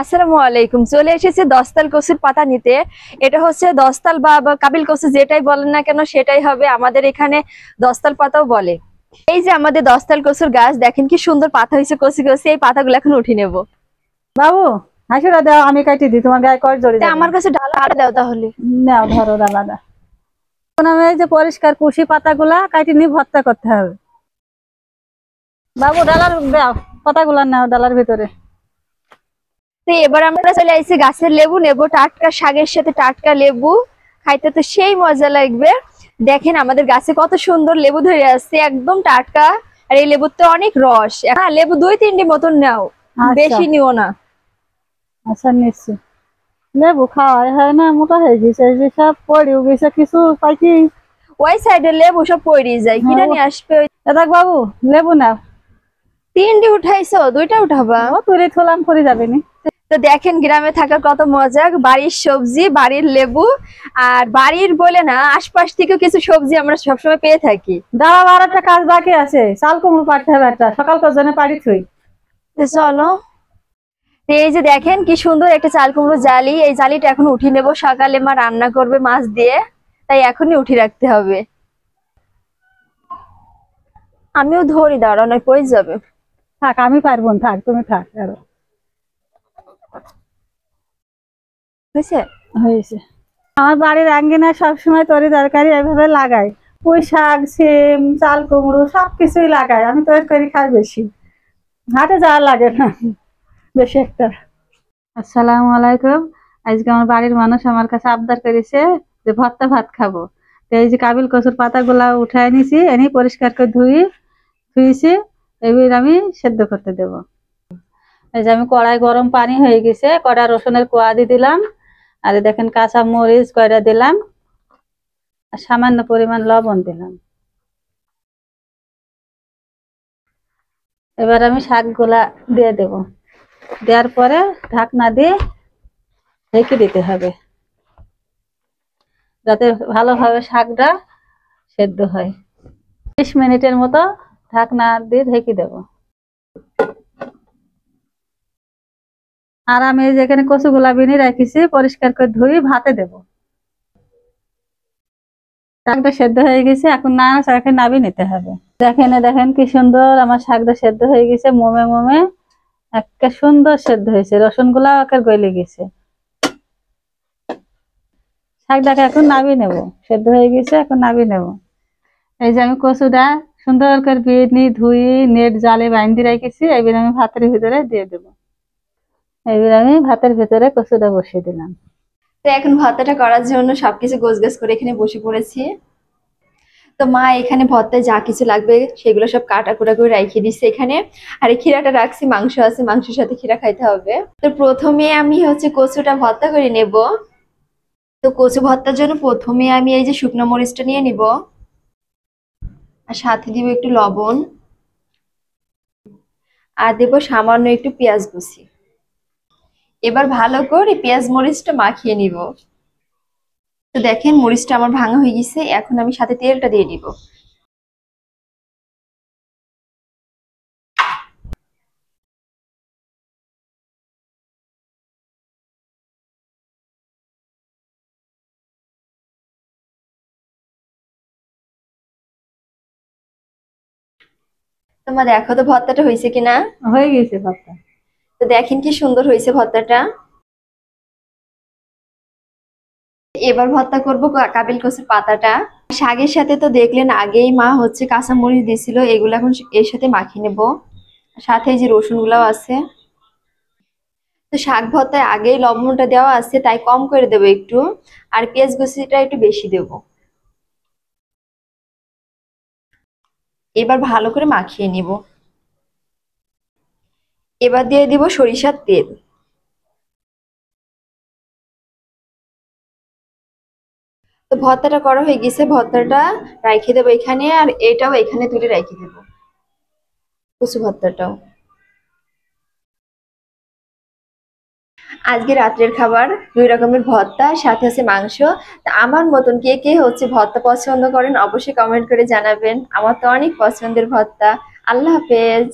আসসালামু আলাইকুম। চলে এসেছে দশতাল কচুর পাতা নিতে। এটা হচ্ছে দশতাল বা কাবিল কচু, যেটাই বলেন না কেন সেটাই হবে। আমাদের এখানে দশতাল পাতাও বলে। এই যে আমাদের দশতাল কচুর গাছ, দেখেন কি সুন্দর পাতা হয়েছে কচি কচি। এই পাতাগুলো এখন উঠে নেব। বাবু হাসিটা দাও, আমি কাটি দিই, তোমার গায়ে কয় জড়ি যাবে। আমার কাছে ডালা আড়ে দাও তাহলে। নাও ধরো ডালাটা। এখন আমি এই যে পরিষ্কার কুশি পাতাগুলা কাটি নিয়ে ভর্তা করতে হবে। বাবু ডালার দাও, পাতাগুলা নাও ডালার ভিতরে। তো এবার আমরা চলে আসছি গাছের লেবু নেব। টাটকা শাকের সাথে টাটকা লেবু খাইতে তো সেই মজা লাগবে। দেখেন আমাদের গাছে কত সুন্দর লেবু ধরে আসছে, একদম টাটকা। আর এই লেবুর তো অনেক রস। হ্যাঁ, লেবু 2-3টি মতন নাও, বেশি নিও না। আচ্ছা নিচ্ছি। লেবু খাওয়াই হয় না, মোটা হয়ে গেছে, এই যে সব পড়েও গেছে কিছু পাইছি। ওই সাইডে লেবু সব পড়ে যায়, কিনা নিয়ে আসবে। দেখ বাবু লেবু নাও। 3টি উঠাইছো, 2টা উঠাবা। তুলে থলাম পরে যাবে নি। তো দেখেন গ্রামে থাকার কত মজা, বাড়ির সবজি, বাড়ির লেবু। আর বাড়ির বলে না, আশপাশ থেকে কিছু সবজি আমরা সবসময় পেয়ে থাকি। দাঁড়াও, আর একটা কাজ বাকি আছে, চাল কুমড়ো পাড়তে হবে একটা, সকাল পর্যন্ত পাড়ি থুই। চলো। এই যে দেখেন কি সুন্দর একটা চাল কুমড়ো জালি। এই জালিটা এখন উঠিয়ে নেবো। সকালে মা রান্না করবে মাছ দিয়ে, তাই এখনই উঠিয়ে রাখতে হবে। আমিও ধরি, দাঁড়াও নয় পড়ে যাবে। থাক, আমি পারবো না, থাক তুমি থাক। আরো হয়েছে হয়েছে। আমার বাড়ির আঙ্গিনায় সবসময় তরি তরকারি এইভাবে লাগাই। পুঁই শাক, সিম, চাল কুমড়ো সবকিছুই লাগাই। আমি তরকারি খাই বেশি, হাটে যাওয়ার লাগে না বেশি একটা। আসসালামু আলাইকুম। আজকে আমার বাড়ির মানুষ আমার কাছে আবদার করেছে যে ভর্তা ভাত খাবো। তো এই যে কাবিল কচুর পাতাগুলা উঠাই নিছি, এনে পরিষ্কার করে ধুইছি। এবার আমি সেদ্ধ করতে দেব। এই যে আমি কড়াই গরম পানি হয়ে গেছে, কড়া রসুনের কোয়া দিয়ে দিলাম। আর দেখেন কাঁচা মরিচ কয়টা দিলাম, আর সামান্য পরিমাণ লবণ দিলাম। এবার আমি শাকগুলা দিয়ে দেব। দেওয়ার পরে ঢাকনা দিয়ে ঢেকে দিতে হবে, যাতে ভালোভাবে শাকটা সেদ্ধ হয়। 20 মিনিটের মতো ঢাকনা দিয়ে ঢেকে দেব। আর আমি যেখানে কচুগুলা বিনি রাখিছি পরিষ্কার করে ধুই ভাতে দেব। শাকটা সেদ্ধ হয়ে গেছে, এখন শাকটা নামিয়ে নিতে হবে। দেখেন কি সুন্দর আমার শাকটা সেদ্ধ হয়ে গেছে, মোমে মোমে একটা সুন্দর সেদ্ধ হয়েছে, রসুন গুলা গলে গেছে। শাকটাকে এখন নামিয়ে নেব, সেদ্ধ হয়ে গেছে, এখন নামিয়ে নেব। এই যে আমি কচুটা সুন্দর করে বিনি ধুই নেট জালে বাইন্ধে রেখেছি, এবার আমি ভাতের ভিতরে দিয়ে দেবো। এবার আমি ভাতের ভিতরে কচুটা বসিয়ে দিলাম। তো এখন ভর্তাটা করার জন্য সবকিছু গোছগাছ করে এখানে বসে পড়েছি। তো মা এখানে ভর্তায় যা কিছু লাগবে সেগুলো সব কাটা কুটা করে রেখে দিচ্ছে এখানে। আর এই ক্ষীরাটা রাখছি, মাংস আছে, মাংসের সাথে ক্ষীরা খাইতে হবে। তো প্রথমে আমি হচ্ছে কচুটা ভর্তা করে নেব। তো কচু ভর্তার জন্য প্রথমে আমি এই যে শুকনো মরিচটা নিয়ে নিব, আর সাথে দিব একটু লবণ, আর দেব সামান্য একটু পেঁয়াজ কুচি। এবার ভালো করে পেঁয়াজ মরিচটা মাখিয়ে নিব। তো দেখেন মরিচটা আমার ভাঙা হয়ে গেছে, এখন আমি সাথে তেলটা দিয়ে দিব। তোমার দেখো তো ভর্তাটা হয়েছে কিনা। হয়ে গেছে ভর্তা। তো দেখেন কি সুন্দর হয়েছে ভর্তাটা। এবার ভর্তা করব কাবিল কচুর পাতাটা। শাকের সাথে তো দেখলেন আগেই মা হচ্ছে কাঁচা মরিচ দিছিল, এগুলো এখন এর সাথে মাখিয়ে নেব। সাথে যে রসুন গুলাও আছে। তো শাক ভর্তায় আগেই লবণটা দেওয়া আছে, তাই কম করে দেবো একটু। আর পেঁয়াজ কুচিটা একটু বেশি দেব। এবার ভালো করে মাখিয়ে নিব। এবার দিয়ে দিব সরিষার তেল। তো ভর্তাটা করা হয়ে গেছে, ভর্তাটা রাখে দেবো এখানে, আর এটাও এখানে তুলে রেখে দেবো, কচু ভর্তাটাও। আজকে রাত্রের খাবার 2 রকমের ভর্তা, সাথে আছে মাংস। তা আমার মতন কে কে হচ্ছে ভর্তা পছন্দ করেন অবশ্যই কমেন্ট করে জানাবেন। আমার তো অনেক পছন্দের ভর্তা। আল্লাহ হাফেজ।